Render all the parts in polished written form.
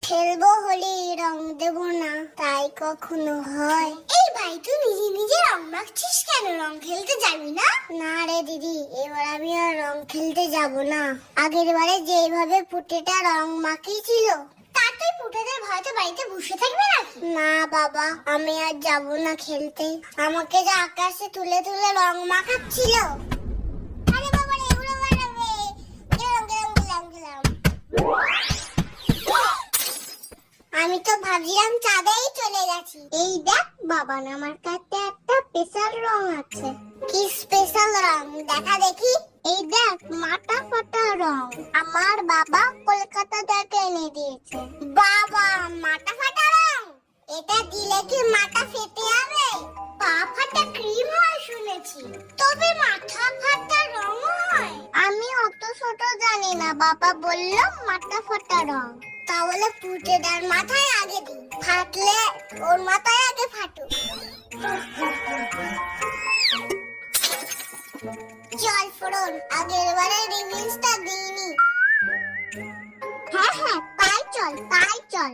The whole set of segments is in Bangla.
খেলবো হোলি, রং দেবো না, তাই কখনো হয়? এই ভাই, তুই নিজে নিজে রং মাখছিস কেন? রং খেলতে যাবি না? না রে দিদি, এবার আমি আর রং খেলতে যাব না। আগের বারে যেভাবে পুটেটা রং মাখিয়েছিল, তাতেই পুটেদের ভয়তে বাড়িতে বসে থাকবে নাকি? না বাবা, আমি আর যাব না খেলতে। আমাকে যে আকাশে তুলে তুলে রং মাখাচ্ছিল। আরে বাবা রে, উড়ে বেড়াবে। গেলাম গেলাম গেলাম গেলাম। আমি তো ভাবছিলাম চাঁদেই চলে গেছি। এই দেখ বাবা, আমার কাছে একটা স্পেশাল রং আছে। কি স্পেশাল রং? দেখা দেখি। এই দেখ, মাথা ফাটা রং। আমার বাবা কলকাতা থেকে এনে দিয়েছে। বাবা, মাথা ফাটা রং? এটা দিলে কি মাথা ফেটে যাবে? পা ফাটা ক্রিম হয় শুনেছি, তবে মাথা ফাটা রং হয়? আমি অত ছোট জানি না, বাবা বললো মাথা ফাটা রং। তাহলে পুটেদার মাথায় আগে দিই, ফাটলে ওর মাথায় আগে ফাটুক। চল ফোড়ন, আগের বারে রিভিউটা দিইনি। হ্যাঁ হ্যাঁ, তাই চল তাই চল।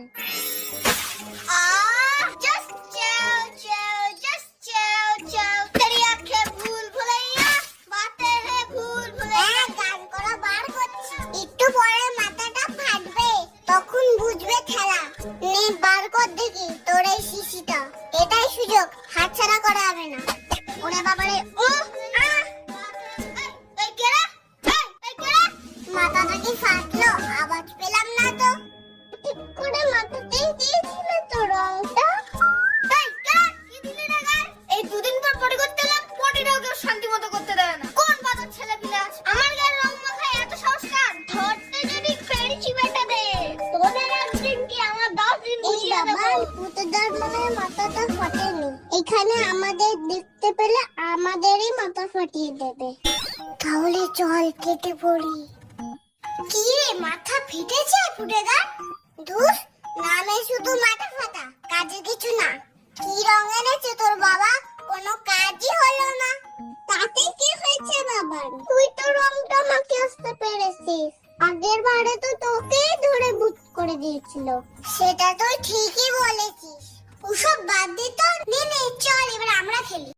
Just ciao, तेरी आंखें भूल भुलैया, बातें हैं भूल भुलैया। গান করা বার করছি। একটু পরে মাথাটা ফাটবে, তখন বুঝবে খেলা। নে বার কর দেখি তোর এই শিশিটা। এটাই সুযোগ, হাতছাড়া করা হবে না। ওরে বাবারে, মাথাটা কি ফাটলো? আওয়াজ পেলাম না তো। ঠিক করে মাথাতেই দিয়েছিল তো রংটা। এই দুদিন পর পটি করতে এলাম, পটিটাও কেউ শান্তি মতো করতে দেয় না। কোন বাজার ছেলে পিলে আছে আমার গায়ে রং মাখায় এত সংস্কার? ধরতে যদি পেরেছি বেটা দে, তোদের একদিন কি আমার 10 দিন বুঝিয়ে দেবো। পুতেদার মনে মাথাটা ফাটেনি, এখানে আমাদের দেখতে পেলে আমাদেরই মাথা ফাটিয়ে দেবে। তাহলে চল কেটে পড়ি। কি রে, মাথা ফেটেছে পুটেদার? ধুস, নামে শুধু মাথা ফাটা, কাজে কিছু না। কি রং এনেছে তোর বাবা? কোনো কাজই হলো না। তাতে কি হয়েছে বাবা? তুই তো রংটা মাখিয়ে আসতে পেরেছিস। আগের বারে তো তোকেই ধরে বুট করে দিয়েছিল। সেটা তুই ঠিকই বলেছিস। ওসব বাদ দে তো। নে নে, চল এবার আমরা খেলি।